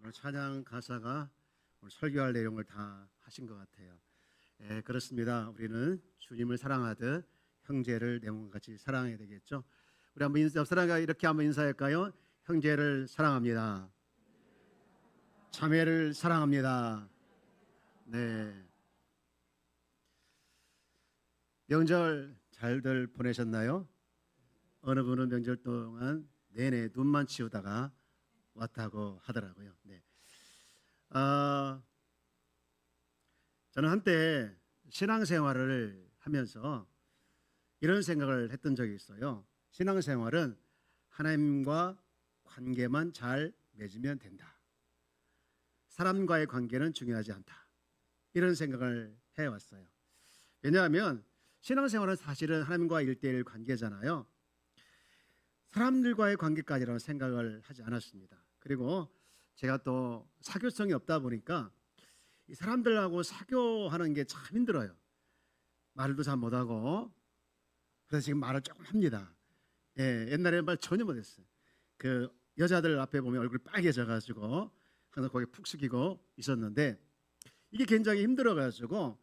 오늘 찬양 가사가 오늘 설교할 내용을 다 하신 것 같아요. 예, 그렇습니다. 우리는 주님을 사랑하듯 형제를 내 몸과 같이 사랑해야 되겠죠. 우리 한번 사랑가 이렇게 한번 인사할까요? 형제를 사랑합니다. 자매를 사랑합니다. 네. 명절 잘들 보내셨나요? 어느 분은 명절 동안 내내 눈만 치우다가 왔다고 하더라고요. 네. 저는 한때 신앙생활을 하면서 이런 생각을 했던 적이 있어요. 신앙생활은 하나님과 관계만 잘 맺으면 된다. 사람과의 관계는 중요하지 않다. 이런 생각을 해왔어요. 왜냐하면 신앙생활은 사실은 하나님과 1대1 관계잖아요. 사람들과의 관계까지라는 생각을 하지 않았습니다. 그리고 제가 또 사교성이 없다 보니까 이 사람들하고 사교하는 게 참 힘들어요. 말도 잘 못하고. 그래서 지금 말을 조금 합니다. 예, 옛날에는 말 전혀 못했어요. 그 여자들 앞에 보면 얼굴 빨개져가지고 항상 거기 푹 숙이고 있었는데 이게 굉장히 힘들어가지고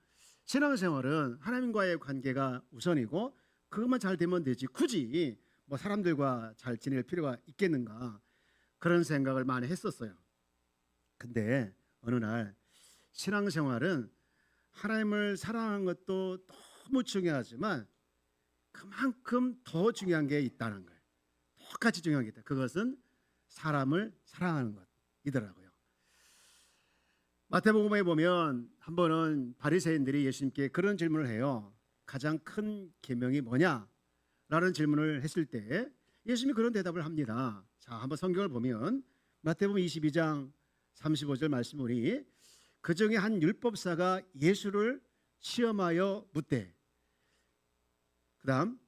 신앙생활은 하나님과의 관계가 우선이고 그것만 잘 되면 되지 굳이 뭐 사람들과 잘 지낼 필요가 있겠는가 그런 생각을 많이 했었어요. 근데 어느 날 신앙생활은 하나님을 사랑하는 것도 너무 중요하지만 그만큼 더 중요한 게 있다는 거예요. 똑같이 중요한 게 있다. 그것은 사람을 사랑하는 것이더라고요. 마태복음에 보면 한 번은 바리새인들이 예수님께 그런 질문을 해요. 가장 큰 계명이 뭐냐? 라는 질문을 했을 때 예수님이 그런 대답을 합니다. 자, 한번 성경을 보면 마태복음 22장 35절 말씀 보니 그 중에 한 율법사가 예수를 시험하여 묻되 그 다음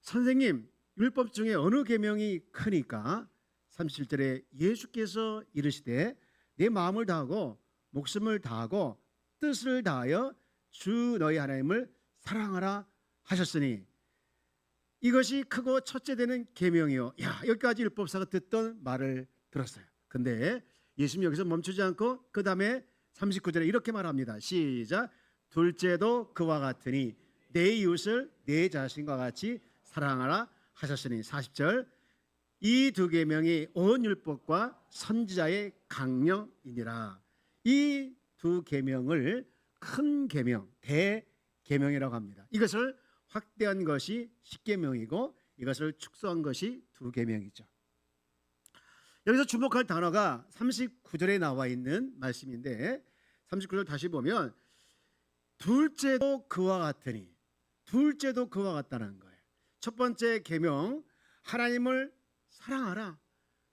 선생님 율법 중에 어느 계명이 크니까 37절에 예수께서 이르시되 내 마음을 다하고 목숨을 다하고 뜻을 다하여 주 너희 하나님을 사랑하라 하셨으니 이것이 크고 첫째 되는 계명이요. 야, 여기까지 율법사가 듣던 말을 들었어요. 근데 예수님 여기서 멈추지 않고 그 다음에 39절에 이렇게 말합니다. 시작. 둘째도 그와 같으니 내 이웃을 내 자신과 같이 사랑하라 하셨으니 40절 이 두 계명이 온 율법과 선지자의 강령이니라. 이 두 계명을 큰 계명, 대계명이라고 합니다. 이것을 확대한 것이 10계명이고 이것을 축소한 것이 2계명이죠. 여기서 주목할 단어가 39절에 나와 있는 말씀인데 39절 다시 보면 둘째도 그와 같으니 둘째도 그와 같다는 거예요. 첫 번째 계명 하나님을 사랑하라.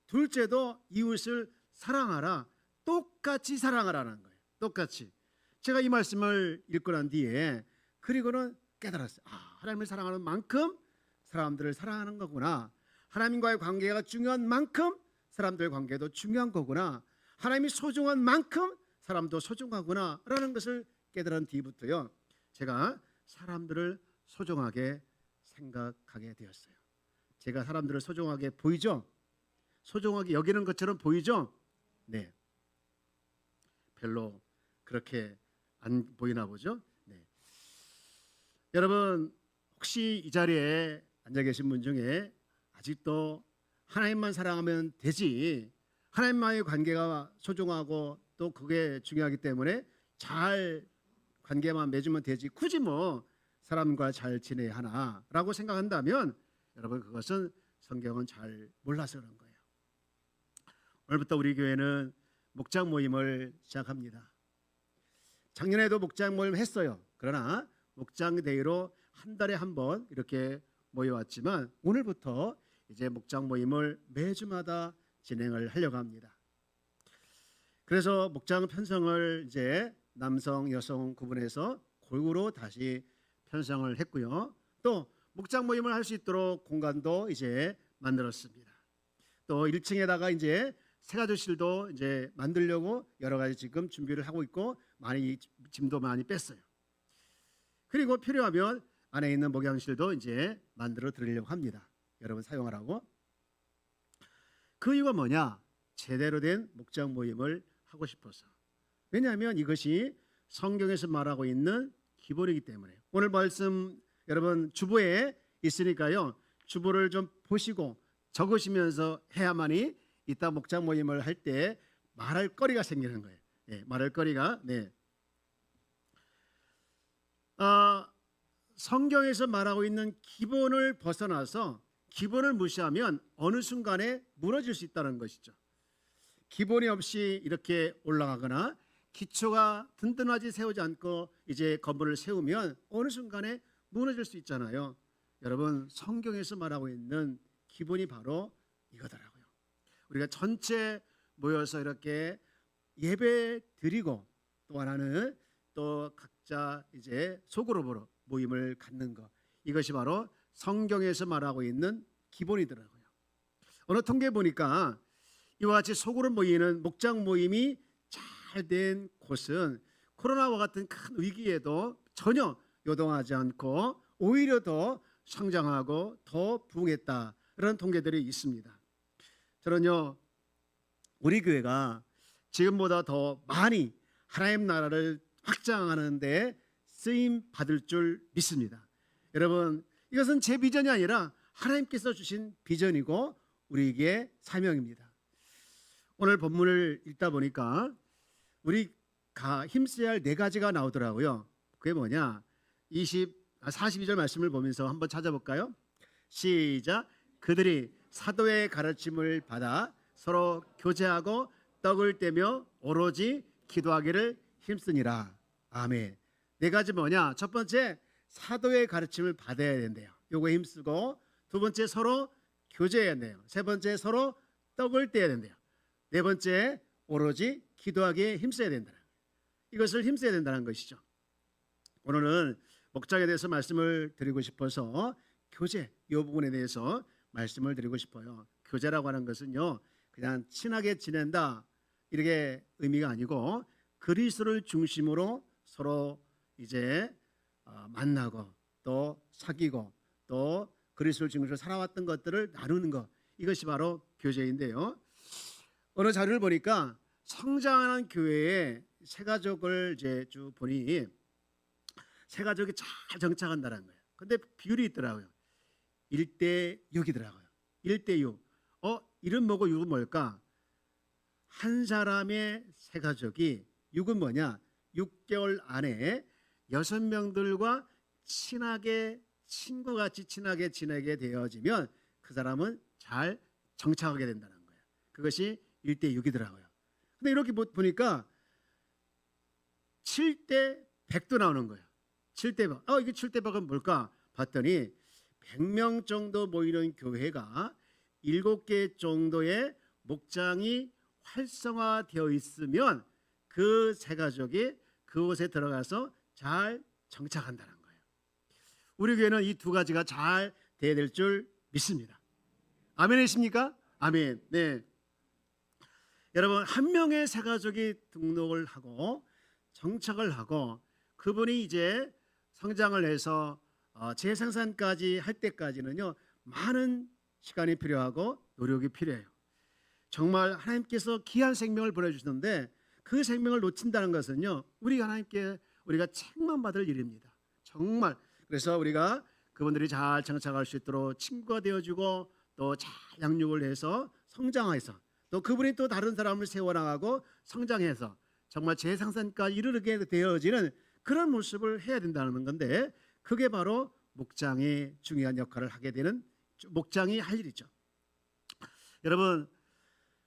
둘째도 이웃을 사랑하라. 똑같이 사랑하라는 거예요. 똑같이. 제가 이 말씀을 읽고 난 뒤에 그리고는 깨달았어요. 하나님을 사랑하는 만큼 사람들을 사랑하는 거구나. 하나님과의 관계가 중요한 만큼 사람들의 관계도 중요한 거구나. 하나님이 소중한 만큼 사람도 소중하구나 라는 것을 깨달은 뒤부터요 제가 사람들을 소중하게 생각하게 되었어요. 제가 사람들을 소중하게 보이죠? 소중하게 여기는 것처럼 보이죠? 네. 별로 그렇게 안 보이나 보죠? 네. 여러분 혹시 이 자리에 앉아 계신 분 중에 아직도 하나님만 사랑하면 되지 하나님과의 관계가 소중하고 또 그게 중요하기 때문에 잘 관계만 맺으면 되지 굳이 뭐 사람과 잘 지내야 하나라고 생각한다면 여러분 그것은 성경은 잘 몰라서 그런 거예요. 오늘부터 우리 교회는 목장 모임을 시작합니다. 작년에도 목장 모임 했어요. 그러나 목장 대회로 한 달에 한 번 이렇게 모여왔지만 오늘부터 이제 목장 모임을 매주마다 진행을 하려고 합니다. 그래서 목장 편성을 이제 남성, 여성 구분해서 골고루 다시 편성을 했고요. 또 목장 모임을 할 수 있도록 공간도 이제 만들었습니다. 또 1층에다가 이제 새가족실도 이제 만들려고 여러 가지 지금 준비를 하고 있고 많이 짐도 많이 뺐어요. 그리고 필요하면 안에 있는 목양실도 이제 만들어 드리려고 합니다. 여러분 사용하라고. 그 이유가 뭐냐? 제대로 된 목장 모임을 하고 싶어서. 왜냐하면 이것이 성경에서 말하고 있는 기본이기 때문에. 오늘 말씀 여러분 주보에 있으니까요. 주보를 좀 보시고 적으시면서 해야만이 이따 목장 모임을 할 때 말할 거리가 생기는 거예요. 말할 거리가. 성경에서 말하고 있는 기본을 벗어나서 기본을 무시하면 어느 순간에 무너질 수 있다는 것이죠. 기본이 없이 이렇게 올라가거나 기초가 든든하지 세우지 않고 이제 건물을 세우면 어느 순간에 무너질 수 있잖아요. 여러분 성경에서 말하고 있는 기본이 바로 이거더라고요. 우리가 전체 모여서 이렇게 예배 드리고 또 하나는 또 각자 이제 소그룹으로 모임을 갖는 것, 이것이 바로 성경에서 말하고 있는 기본이더라고요. 어느 통계 보니까 이와 같이 소그룹 모이는 목장 모임이 잘 된 곳은 코로나와 같은 큰 위기에도 전혀 요동하지 않고 오히려 더 성장하고 더 부흥했다, 그런 통계들이 있습니다. 저는요 우리 교회가 지금보다 더 많이 하나님 나라를 확장하는 데 쓰임 받을 줄 믿습니다. 여러분 이것은 제 비전이 아니라 하나님께서 주신 비전이고 우리에게 사명입니다. 오늘 본문을 읽다 보니까 우리가 힘써야 할 네 가지가 나오더라고요. 그게 뭐냐? 42절 말씀을 보면서 한번 찾아볼까요? 시작. 그들이 사도의 가르침을 받아 서로 교제하고 떡을 떼며 오로지 기도하기를 힘쓰니라. 아멘. 네 가지 뭐냐? 첫 번째 사도의 가르침을 받아야 된대요. 요거에 힘쓰고, 두 번째 서로 교제해야 된대요. 세 번째 서로 떡을 떼야 된대요. 네 번째 오로지 기도하기에 힘써야 된다. 이것을 힘써야 된다는 것이죠. 오늘은 목장에 대해서 말씀을 드리고 싶어서 교제 이 부분에 대해서 말씀을 드리고 싶어요. 교제라고 하는 것은요 그냥 친하게 지낸다 이렇게 의미가 아니고 그리스도를 중심으로 서로 이제 만나고 또 사귀고 또 그리스도를 중심으로 살아왔던 것들을 나누는 것, 이것이 바로 교제인데요. 어느 자료를 보니까 성장하는 교회에 세가족을 이제 쭉 보니 세가족이 잘 정착한다는 거예요. 근데 비율이 있더라고요. 1대 6이더라고요. 1대 6. 이름 뭐고 6은 뭘까? 한 사람의 세가족이 6은 뭐냐? 6개월 안에 6명들과 친하게 친구같이 친하게 지내게 되어지면 그 사람은 잘 정착하게 된다는 거예요. 그것이 1대 6이더라고요. 근데 이렇게 보니까 7대 100도 나오는 거예요. 7대 100. 이게 7대 100은 뭘까? 봤더니 100명 정도 모이는 교회가 7개 정도의 목장이 활성화되어 있으면 그 세 가족이 그곳에 들어가서 잘 정착한다는 거예요. 우리 교회는 이 두 가지가 잘 돼야 될 줄 믿습니다. 아멘이십니까? 아멘. 네. 여러분 한 명의 세 가족이 등록을 하고 정착을 하고 그분이 이제 성장을 해서 재생산까지 할 때까지는요 많은 시간이 필요하고 노력이 필요해요. 정말 하나님께서 귀한 생명을 보내주시는데 그 생명을 놓친다는 것은요 우리가 책만 받을 일입니다. 정말. 그래서 우리가 그분들이 잘 정착할 수 있도록 친구가 되어주고 또 잘 양육을 해서 성장해서 또 그분이 또 다른 사람을 세워나가고 성장해서 정말 재생산까지 이르게 되어지는 그런 모습을 해야 된다는 건데 그게 바로 목장이 중요한 역할을 하게 되는 목장이 할 일이죠. 여러분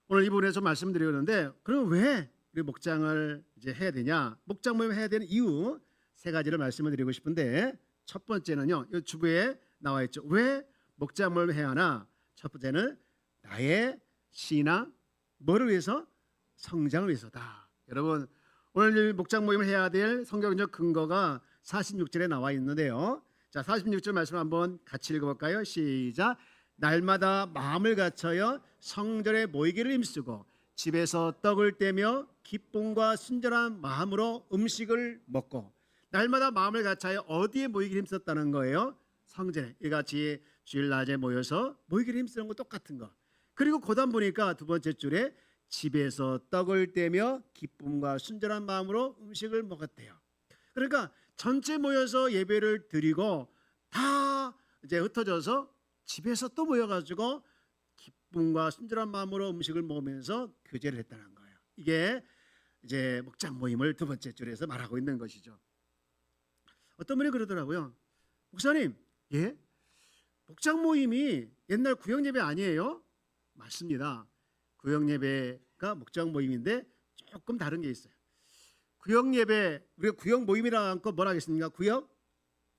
오늘 이 부분에서 말씀드리는데 그럼 왜 우리 목장을 이제 해야 되냐? 목장 모임 해야 되는 이유 세 가지를 말씀을 드리고 싶은데 첫 번째는요. 이 주부에 나와 있죠. 왜 목장 모임을 해야 하나? 첫 번째는 나의 신앙 뭐를 위해서? 성장을 위해서다. 여러분 오늘 목장 모임을 해야 될 성경적 근거가 46절에 나와 있는데요. 자, 46절 말씀 한번 같이 읽어볼까요? 시작. 날마다 마음을 갖춰여 성전에 모이기를 힘쓰고 집에서 떡을 떼며 기쁨과 순전한 마음으로 음식을 먹고. 날마다 마음을 갖춰여 어디에 모이기를 힘썼다는 거예요? 성전에. 이같이 주일 낮에 모여서 모이기를 힘쓰는 거 똑같은 거. 그리고 고단 보니까 두 번째 줄에 집에서 떡을 떼며 기쁨과 순전한 마음으로 음식을 먹었대요. 그러니까 전체 모여서 예배를 드리고 다 이제 흩어져서 집에서 또 모여가지고 기쁨과 순전한 마음으로 음식을 먹으면서 교제를 했다는 거예요. 이게 이제 목장 모임을 두 번째 줄에서 말하고 있는 것이죠. 어떤 분이 그러더라고요. 목사님, 예? 목장 모임이 옛날 구역 예배 아니에요? 맞습니다. 구역 예배가 목장 모임인데 조금 다른 게 있어요. 구역 예배, 우리가 구역 모임이라고 거 뭐라 하겠습니까? 구역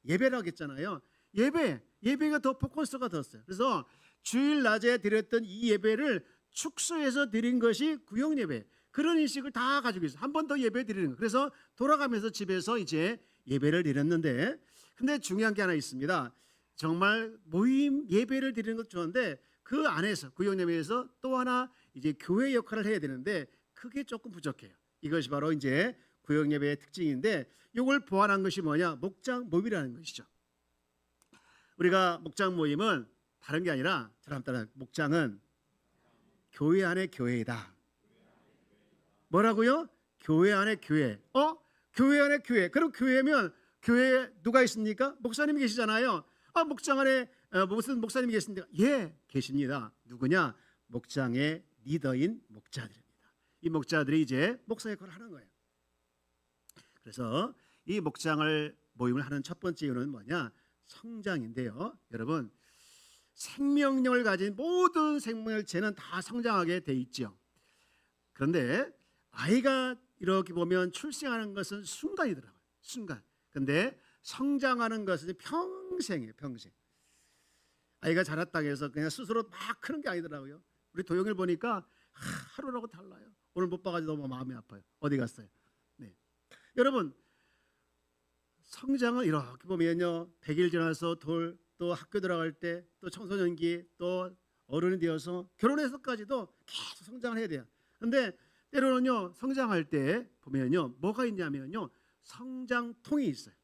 예배라고 했잖아요. 예배가 더 포커스가 더 있어요. 그래서 주일 낮에 드렸던 이 예배를 축소해서 드린 것이 구역 예배. 그런 인식을 다 가지고 있어요. 한 번 더 예배 드리는 거. 그래서 돌아가면서 집에서 이제 예배를 드렸는데, 근데 중요한 게 하나 있습니다. 정말 모임 예배를 드리는 것도 좋은데 그 안에서 구역 예배에서 또 하나 이제 교회 역할을 해야 되는데 그게 조금 부족해요. 이것이 바로 이제 구역 예배의 특징인데, 이걸 보완한 것이 뭐냐? 목장 모임이라는 것이죠. 우리가 목장 모임은 다른 게 아니라, 저랑 따라, 목장은 교회 안의 교회이다. 뭐라고요? 교회 안의 교회. 교회 안의 교회. 그럼 교회면 교회에 누가 있습니까? 목사님이 계시잖아요. 목장 안에 무슨 목사님이 계십니까? 예, 계십니다. 누구냐? 목장의 리더인 목자들입니다. 이 목자들이 이제 목사 역할을 하는 거예요. 그래서 이 목장을 모임을 하는 첫 번째 이유는 뭐냐? 성장인데요. 여러분, 생명력을 가진 모든 생명체는 다 성장하게 돼 있죠. 그런데 아이가 이렇게 보면 출생하는 것은 순간이더라고요. 순간. 근데 성장하는 것은 평생이에요. 평생. 아이가 자랐다고 해서 그냥 스스로 막 크는 게 아니더라고요. 우리 도영이를 보니까 하루라고 달라요. 오늘 못 봐가지고 너무 마음이 아파요. 어디 갔어요? 네. 여러분, 성장을 이렇게 보면요, 100일 지나서 또 학교 들어갈 때, 또 청소년기, 또 어른이 되어서 결혼해서까지도 계속 성장을 해야 돼요. 근데 때로는요, 성장할 때 보면요, 뭐가 있냐면요, 성장통이 있어요.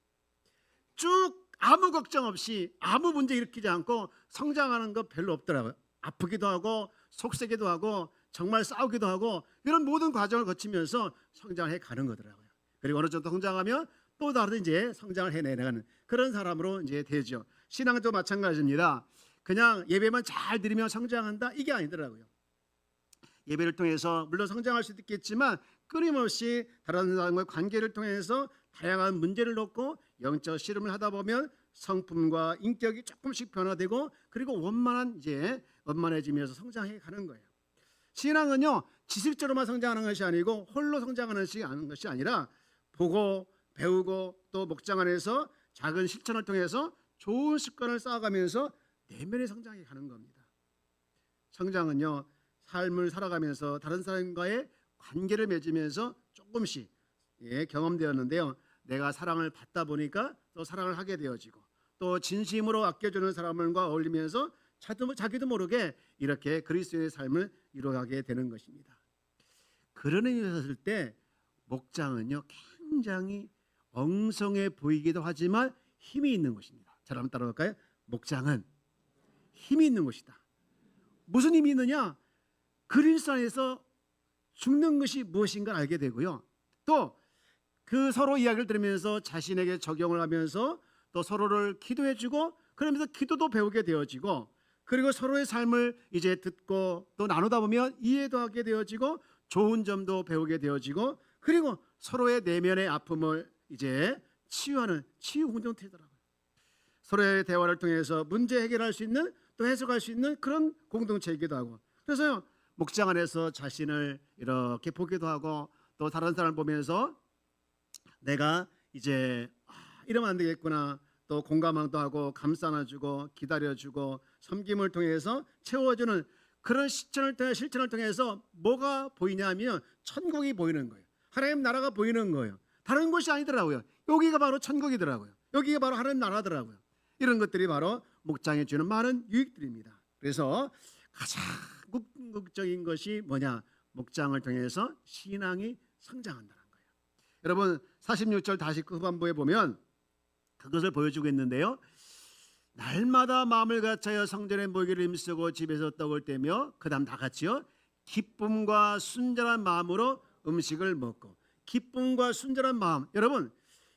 쭉 아무 걱정 없이 아무 문제 일으키지 않고 성장하는 거 별로 없더라고요. 아프기도 하고 속세기도 하고 정말 싸우기도 하고 이런 모든 과정을 거치면서 성장해 가는 거더라고요. 그리고 어느 정도 성장하면 또 다른 이제 성장을 해내가는 그런 사람으로 이제 되죠. 신앙도 마찬가지입니다. 그냥 예배만 잘 드리면 성장한다, 이게 아니더라고요. 예배를 통해서 물론 성장할 수도 있겠지만 끊임없이 다른 사람과의 관계를 통해서 다양한 문제를 놓고 영적 씨름을 하다 보면 성품과 인격이 조금씩 변화되고 그리고 원만해지면서 성장해 가는 거예요. 신앙은요, 지식적으로만 성장하는 것이 아니고 홀로 성장하는 것이 아니라 보고 배우고 또 목장 안에서 작은 실천을 통해서 좋은 습관을 쌓아가면서 내면의 성장해 가는 겁니다. 성장은요, 삶을 살아가면서 다른 사람과의 관계를 맺으면서 조금씩 경험되었는데요. 내가 사랑을 받다 보니까 또 사랑을 하게 되어지고 또 진심으로 아껴주는 사람과 어울리면서 자기도 모르게 이렇게 그리스도의 삶을 이루어가게 되는 것입니다. 그런 의미에서 봤을 때 목장은요, 굉장히 엉성해 보이기도 하지만 힘이 있는 것입니다. 잘 한번 따라볼까요? 목장은 힘이 있는 것이다. 무슨 힘이 있느냐? 그리스도 안에서 죽는 것이 무엇인가 알게 되고요. 또 그 서로 이야기를 들으면서 자신에게 적용을 하면서 또 서로를 기도해주고 그러면서 기도도 배우게 되어지고 그리고 서로의 삶을 이제 듣고 또 나누다 보면 이해도 하게 되어지고 좋은 점도 배우게 되어지고 그리고 서로의 내면의 아픔을 이제 치유하는 치유 공동체더라고요. 서로의 대화를 통해서 문제 해결할 수 있는 또 해석할 수 있는 그런 공동체이기도 하고 그래서요, 목장 안에서 자신을 이렇게 보기도 하고 또 다른 사람을 보면서 내가 이제 이러면 안 되겠구나 또 공감도 하고 감싸주고 기다려주고 섬김을 통해서 채워주는 그런 실천을 통해서 뭐가 보이냐면 천국이 보이는 거예요. 하나님 나라가 보이는 거예요. 다른 곳이 아니더라고요. 여기가 바로 천국이더라고요. 여기가 바로 하나님 나라더라고요. 이런 것들이 바로 목장에 주는 많은 유익들입니다. 그래서 가장 궁극적인 것이 뭐냐? 목장을 통해서 신앙이 성장한다는 거예요. 여러분 46절 다시 그 후반부에 보면 그것을 보여주고 있는데요. 날마다 마음을 같이하여 성전에 모이기를 힘쓰고 집에서 떡을 떼며 그 다음 다 같이요. 기쁨과 순전한 마음으로 음식을 먹고. 기쁨과 순전한 마음. 여러분,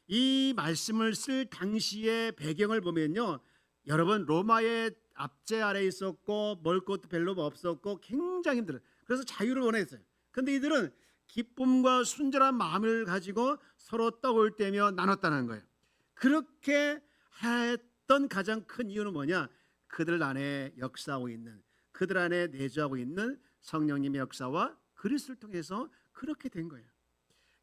이 말씀을 쓸 당시의 배경을 보면요, 여러분 로마의 압제 아래 있었고 먹을 것도 별로 없었고 굉장히 힘들어요. 그래서 자유를 원했어요. 근데 이들은 기쁨과 순전한 마음을 가지고 서로 떡을 떼며 나눴다는 거예요. 그렇게 했던 가장 큰 이유는 뭐냐? 그들 안에 역사하고 있는, 그들 안에 내주하고 있는 성령님의 역사와 그리스도를 통해서 그렇게 된 거예요.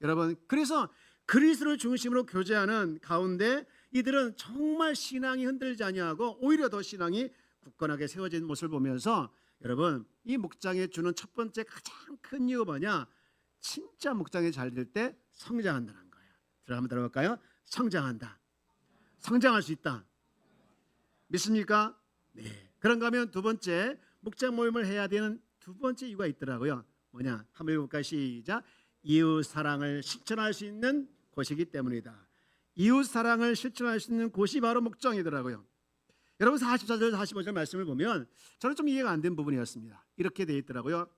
여러분, 그래서 그리스도를 중심으로 교제하는 가운데 이들은 정말 신앙이 흔들리지 아니하고 오히려 더 신앙이 굳건하게 세워진 모습을 보면서, 여러분, 이 목장에 주는 첫 번째 가장 큰 이유가 뭐냐? 진짜 목장이 잘 될 때 성장한다는 거예요. 한번 들어볼까요? 성장한다. 성장할 수 있다. 믿습니까? 네. 그런가 하면 두 번째, 목장 모임을 해야 되는 두 번째 이유가 있더라고요. 뭐냐? 한번 읽어볼까요? 시작. 이웃 사랑을 실천할 수 있는 곳이기 때문이다. 이웃 사랑을 실천할 수 있는 곳이 바로 목장이더라고요. 여러분, 44절 45절 말씀을 보면 저는 좀 이해가 안 된 부분이었습니다. 이렇게 되어 있더라고요.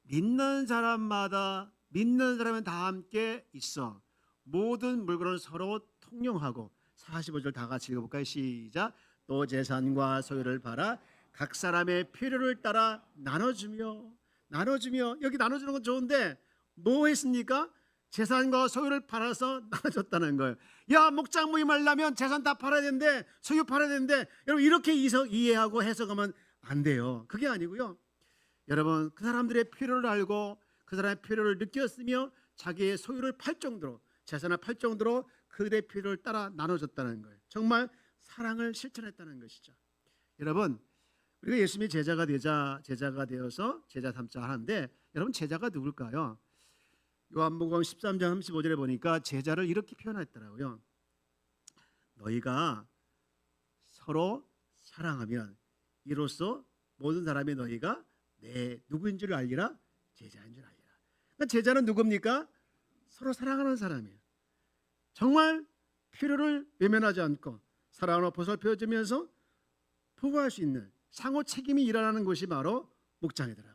믿는 사람마다, 믿는 사람은 다 함께 있어 모든 물건을 서로 통용하고. 45절 다 같이 읽어볼까요? 시작. 또 재산과 소유를 팔아 각 사람의 필요를 따라 나눠주며. 여기 나눠주는 건 좋은데 뭐 했습니까? 재산과 소유를 팔아서 나눠줬다는 거예요. 야, 목장 모임 하려면 재산 다 팔아야 되는데, 소유 팔아야 되는데, 여러분 이렇게 이해하고 해석하면 안 돼요. 그게 아니고요. 여러분, 그 사람들의 필요를 알고 그 사람의 필요를 느꼈으며 자기의 소유를 팔 정도로, 재산을 팔 정도로 그들의 필요를 따라 나눠줬다는 거예요. 정말 사랑을 실천했다는 것이죠. 여러분, 우리가 예수님이 제자가 되어서 제자 삼자 하는데, 여러분 제자가 누굴까요? 요한복음 13장 35절에 보니까 제자를 이렇게 표현했더라고요. 너희가 서로 사랑하면 이로써 모든 사람이 너희가 내 누구인 줄 알리라, 제자인 줄 알리라. 그러니까 제자는 누굽니까? 서로 사랑하는 사람이에요. 정말 필요를 외면하지 않고 사랑으로 보살펴주면서 보호할 수 있는 상호 책임이 일어나는 곳이 바로 목장이더라고요.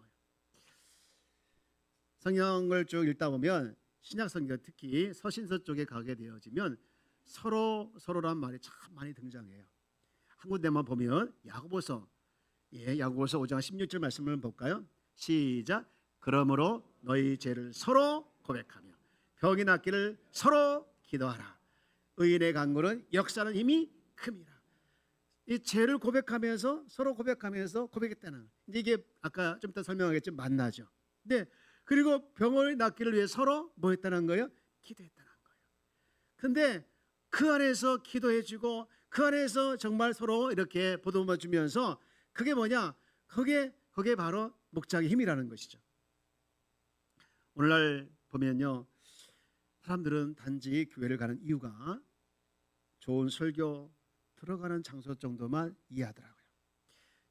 성경을 쭉 읽다 보면 신약 성경, 특히 서신서 쪽에 가게 되어지면 서로란 말이 참 많이 등장해요. 한 군데만 보면 야고보서 5장 16절 말씀을 볼까요? 시작. 그러므로 너희 죄를 서로 고백하며 병이 낫기를 서로 기도하라. 의인의 간구는 역사는 힘이 큽니다. 이 죄를 고백하면서, 서로 고백했다는, 이게 아까 좀 이따 설명하겠지만 만나죠. 네. 그리고 병을 낫기를 위해 서로 뭐 했다는 거예요? 기도했다는 거예요. 근데 그 안에서 기도해주고 그 안에서 정말 서로 이렇게 보듬어 주면서, 그게 뭐냐? 그게 바로 목장의 힘이라는 것이죠. 오늘날 보면요, 사람들은 단지 교회를 가는 이유가 좋은 설교 들어가는 장소 정도만 이해하더라고요.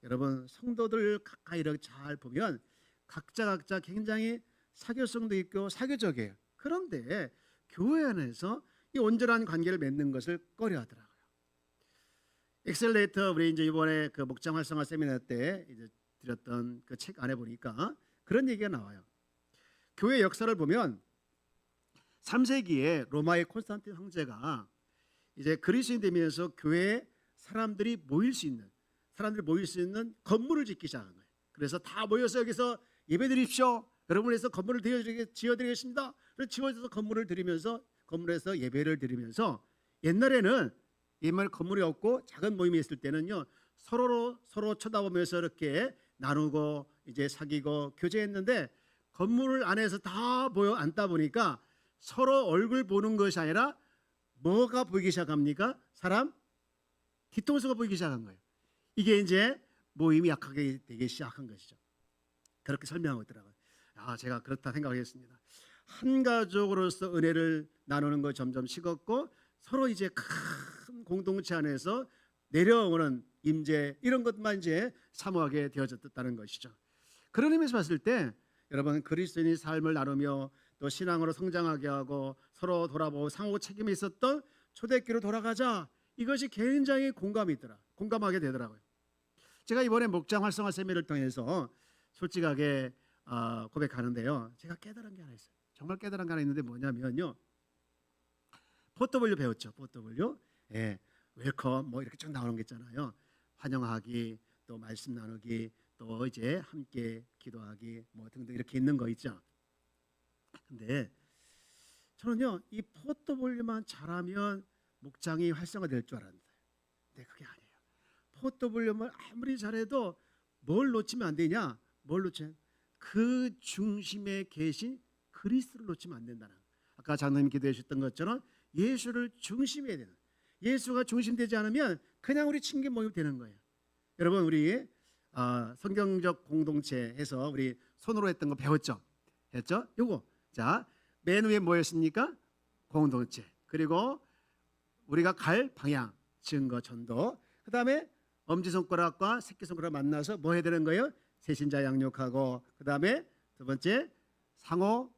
여러분, 성도들 가까이 이렇게 잘 보면 각자 굉장히 사교성도 있고 사교적이에요. 그런데 교회 안에서 이 온전한 관계를 맺는 것을 꺼려하더라고요. 엑셀레이터, 우리 이제 이번에 그 목장 활성화 세미나 때 이제 드렸던 그 책 안에 보니까 그런 얘기가 나와요. 교회 역사를 보면 3세기에 로마의 콘스탄틴 황제가 이제 그리스도인 되면서 교회에 사람들이 모일 수 있는 건물을 짓기 시작한 거예요. 그래서 다 모여서 여기서 예배드립시오. 여러분에서 건물을 지어드리겠습니다. 그래서 지어져서 건물을 드리면서, 건물에서 예배를 드리면서, 옛날에는 건물이 없고 작은 모임이 있을 때는요, 서로 쳐다보면서 이렇게 나누고 이제 사귀고 교제했는데, 건물 안에서 다 모여 앉다 보니까 서로 얼굴 보는 것이 아니라 뭐가 보이기 시작합니까? 사람 뒤통수가 보이기 시작한 거예요. 이게 이제 모임이 약하게 되기 시작한 것이죠. 그렇게 설명하고 있더라고요. 제가 그렇다 생각하겠습니다. 한 가족으로서 은혜를 나누는 거 점점 식었고, 서로 이제 큰 공동체 안에서 내려오는 임재, 이런 것만 이제 사모하게 되어졌다는 것이죠. 그런 의미에서 봤을 때 여러분, 그리스도인의 삶을 나누며 또 신앙으로 성장하게 하고 서로 돌아보고 상호 책임이 있었던 초대교로 돌아가자, 이것이 굉장히 공감하게 되더라고요. 제가 이번에 목장 활성화 세미나를 통해서 솔직하게 고백하는데요. 제가 깨달은 게 하나 있어요. 정말 깨달은 게 하나 있는데 뭐냐면요. 포터블류 배웠죠. 포터블류. 예. 웰컴 뭐 이렇게 쭉 나오는 게 있잖아요. 환영하기, 또 말씀 나누기, 또 이제 함께 기도하기 뭐 등등 이렇게 있는 거 있죠. 근데 저는요, 이 포터블류만 잘하면 목장이 활성화될 줄 알았는데, 근데 그게 아니에요. 포터블류만 아무리 잘해도 뭘 놓치면 안 되냐? 뭘 놓치면 그 중심에 계신 그리스도를 놓치면 안 된다는. 아까 장로님 기도해 주셨던 것처럼 예수를 중심에 되는. 예수가 중심되지 않으면 그냥 우리 친교 모임 되는 거예요. 여러분 우리 성경적 공동체에서 우리 손으로 했던 거 배웠죠? 했죠? 요거 자, 맨 위에 뭐였습니까? 공동체. 그리고 우리가 갈 방향, 증거, 전도. 그 다음에 엄지손가락과 새끼손가락 만나서 뭐 해야 되는 거예요? 세신자 양육하고, 그 다음에 두 번째 상호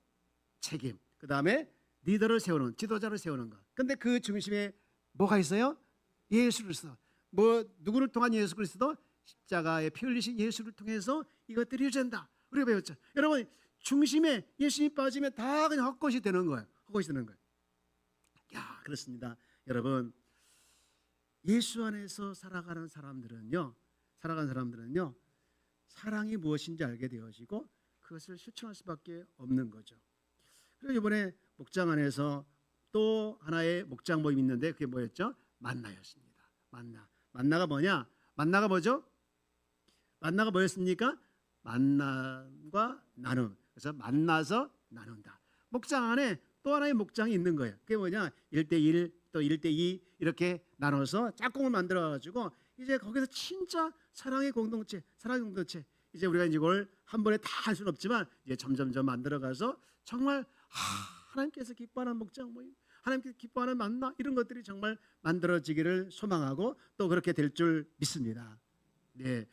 책임, 그 다음에 리더를 세우는, 지도자를 세우는 것. 근데 그 중심에 뭐가 있어요? 예수 그리스도. 뭐 누구를 통한 예수 그리스도? 십자가에 피 흘리신 예수를 통해서 이것들이 이루어진다. 우리가 배웠죠. 여러분 중심에 예수님이 빠지면 다 그냥 헛것이 되는 거예요. 헛것이 되는 거예요. 야, 그렇습니다. 여러분 예수 안에서 살아가는 사람들은요, 사랑이 무엇인지 알게 되어지고 그것을 실천할 수밖에 없는 거죠. 그리고 이번에 목장 안에서 또 하나의 목장 모임이 있는데 그게 뭐였죠? 만나였습니다. 만나가 뭐냐? 만나가 뭐죠? 만나가 뭐였습니까? 만남과 나눔. 그래서 만나서 나눈다. 목장 안에 또 하나의 목장이 있는 거예요. 그게 뭐냐? 1대1 또 1대2 이렇게 나눠서 짝꿍을 만들어 가지고 이제 거기서 진짜 사랑의 공동체. 이제 우리가 이걸 한 번에 다 할 수는 없지만 이제 점점점 만들어 가서 정말 하나님께서 기뻐하는 목장 모임, 하나님께서 기뻐하는 만나, 이런 것들이 정말 만들어지기를 소망하고 또 그렇게 될 줄 믿습니다. 네.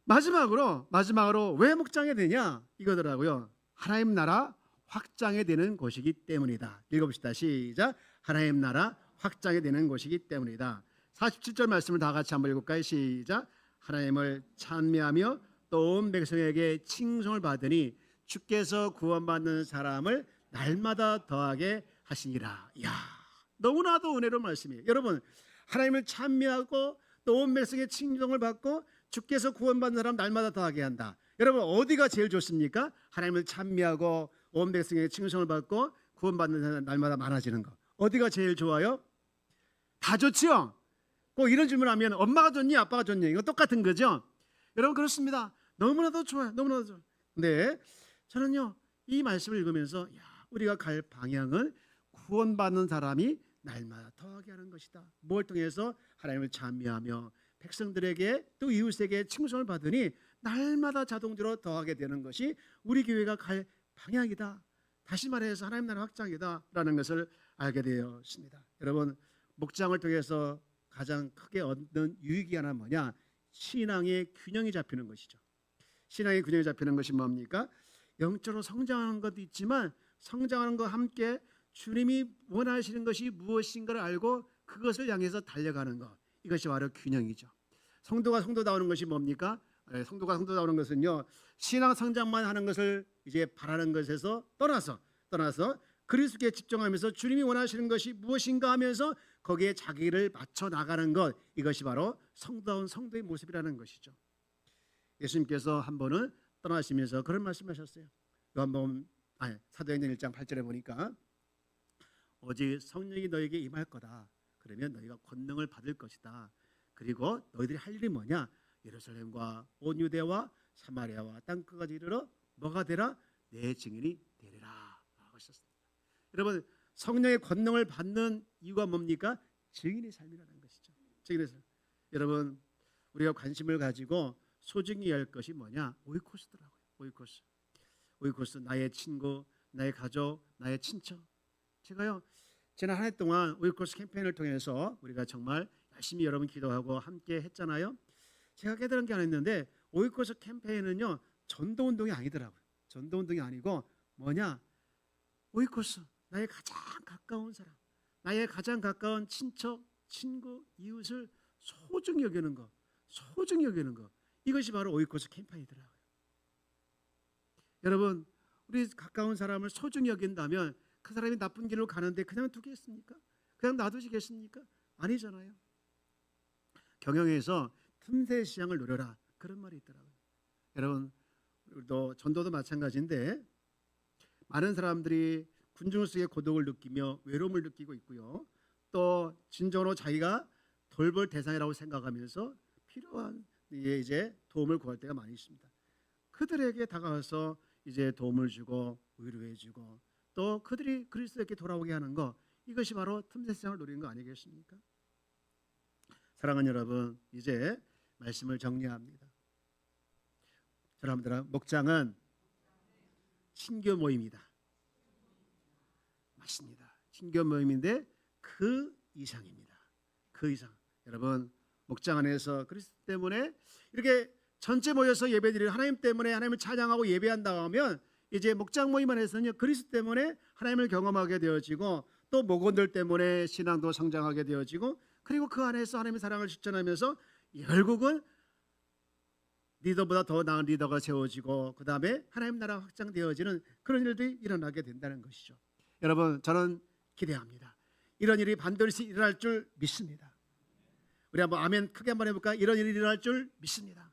마지막으로 왜 목장이 되냐? 이거더라고요. 하나님 나라 확장이 되는 곳이기 때문이다. 읽어봅시다. 시작. 하나님 나라 확장이 되는 곳이기 때문이다. 47절 말씀을 다 같이 한번 읽을까요? 시작. 하나님을 찬미하며 또 온 백성에게 칭송을 받으니 주께서 구원받는 사람을 날마다 더하게 하시니라. 이야, 너무나도 은혜로운 말씀이에요. 여러분 하나님을 찬미하고 또 온 백성의 칭송을 받고 주께서 구원받는 사람 날마다 더하게 한다. 여러분 어디가 제일 좋습니까? 하나님을 찬미하고 온 백성의 칭송을 받고 구원받는 사람 날마다 많아지는 거. 어디가 제일 좋아요? 다 좋지요? 꼭 이런 질문하면 엄마가 좋니 아빠가 좋니? 이거 똑같은 거죠? 여러분 그렇습니다. 너무나도 좋아요. 너무나도 좋아요. 근데 저는요 이 말씀을 읽으면서 우리가 갈 방향은 구원받는 사람이 날마다 더하게 하는 것이다. 뭘 통해서? 하나님을 찬미하며 백성들에게 또 이웃에게 칭송을 받으니 날마다 자동적으로 더하게 되는 것이 우리 교회가 갈 방향이다. 다시 말해서 하나님 나라 확장이다라는 것을 알게 되었습니다. 여러분 목장을 통해서 가장 크게 얻는 유익이 하나 뭐냐? 신앙의 균형이 잡히는 것이죠. 신앙의 균형이 잡히는 것이 뭡니까? 영적으로 성장하는 것도 있지만 성장하는 것과 함께 주님이 원하시는 것이 무엇인가를 알고 그것을 향해서 달려가는 것. 이것이 바로 균형이죠. 성도가 성도다우는 것이 뭡니까? 성도가 성도다우는 것은요, 신앙 성장만 하는 것을 이제 바라는 것에서 떠나서 그리스도께 집중하면서 주님이 원하시는 것이 무엇인가 하면서 거기에 자기를 맞춰 나가는 것. 이것이 바로 성도다운 성도의 모습이라는 것이죠. 예수님께서 한 번은 떠나시면서 그런 말씀하셨어요. 사도행전 1장 8절에 보니까 오직 성령이 너에게 임할 거다. 그러면 너희가 권능을 받을 것이다. 그리고 너희들이 할 일이 뭐냐? 예루살렘과 온 유대와 사마리아와 땅끝까지 이르러 뭐가 되라? 내 증인이 되리라 라고 하셨습니다. 여러분 성령의 권능을 받는 이유가 뭡니까? 증인의 삶이라는 것이죠. 증인의 삶. 여러분 우리가 관심을 가지고 소중히 할 것이 뭐냐? 오이코스더라고요. 오이코스. 나의 친구, 나의 가족, 나의 친척. 제가요 지난 한 해 동안 오이코스 캠페인을 통해서 우리가 정말 열심히 여러분 기도하고 함께 했잖아요. 제가 깨달은 게 하나 있는데 오이코스 캠페인은요 전도운동이 아니더라고요. 전도운동이 아니고 뭐냐? 오이코스, 나의 가장 가까운 사람, 나의 가장 가까운 친척, 친구, 이웃을 소중히 여기는 거. 이것이 바로 오이코스 캠페인이더라고요. 여러분, 우리 가까운 사람을 소중히 여긴다면 그 사람이 나쁜 길로 가는데 그냥 두겠습니까? 그냥 놔두시겠습니까? 아니잖아요. 경영에서 틈새 시장을 노려라, 그런 말이 있더라고요. 여러분, 우리도 전도도 마찬가지인데 많은 사람들이 군중 속의 고독을 느끼며 외로움을 느끼고 있고요. 또 진정으로 자기가 돌볼 대상이라고 생각하면서 필요한 이제 도움을 구할 때가 많이 있습니다. 그들에게 다가가서 이제 도움을 주고 위로해주고 또 그들이 그리스도에게 돌아오게 하는 거, 이것이 바로 틈새 시장을 노리는 거 아니겠습니까? 사랑하는 여러분, 이제 말씀을 정리합니다. 여러분들아, 목장은 친교 모임이다. 맞습니다. 친교 모임인데 그 이상입니다. 그 이상. 여러분, 목장 안에서 그리스도 때문에 이렇게 전체 모여서 예배드리고 하나님 때문에 하나님을 찬양하고 예배한다 하면 이제 목장 모임 안에서는요, 그리스도 때문에 하나님을 경험하게 되어지고 또 목원들 때문에 신앙도 성장하게 되어지고, 그리고 그 안에서 하나님의 사랑을 실천하면서 결국은 리더보다 더 나은 리더가 세워지고 그 다음에 하나님 나라 확장되어지는 그런 일들이 일어나게 된다는 것이죠. 여러분, 저는 기대합니다. 이런 일이 반드시 일어날 줄 믿습니다. 우리 한번 아멘 크게 한번 해볼까요? 이런 일이 일어날 줄 믿습니다.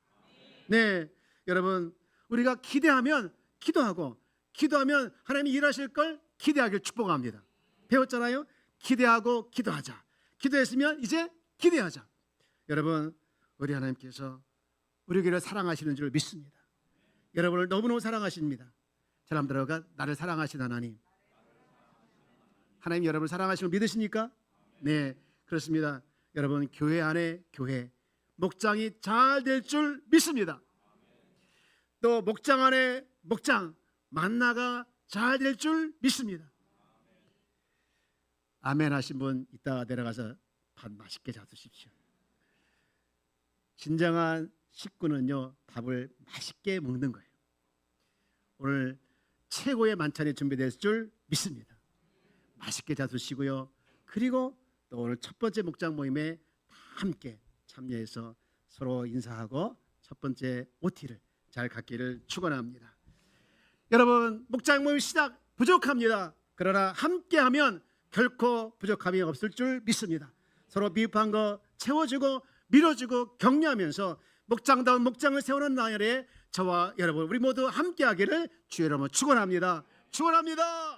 네, 여러분, 우리가 기대하면 기도하고, 기도하면 하나님이 일하실 걸 기대하길 축복합니다. 배웠잖아요. 기대하고 기도하자. 기도했으면 이제 기대하자. 여러분, 우리 하나님께서 우리 교회를 사랑하시는 줄 믿습니다. 여러분을 너무너무 사랑하십니다. 사람들과 나를 사랑하시는 하나님, 하나님 여러분을 사랑하시는 걸 믿으십니까? 네, 그렇습니다. 여러분, 교회 안에 교회, 목장이 잘 될 줄 믿습니다. 또 목장 안에 목장, 만나가 잘 될 줄 믿습니다. 아멘 하신 분 이따가 내려가서 밥 맛있게 잡수십시오. 진정한 식구는요, 밥을 맛있게 먹는 거예요. 오늘 최고의 만찬이 준비될 줄 믿습니다. 맛있게 잡수시고요. 그리고 또 오늘 첫 번째 목장 모임에 다 함께 참여해서 서로 인사하고 첫 번째 OT를 잘 갖기를 축원합니다. 여러분, 목장 모임 시작 부족합니다. 그러나 함께하면 결코 부족함이 없을 줄 믿습니다. 서로 미흡한 거 채워주고 밀어주고 격려하면서 목장다운 목장을 세우는 날에 저와 여러분 우리 모두 함께하기를 주의 이름으로 축원합니다. 축원합니다.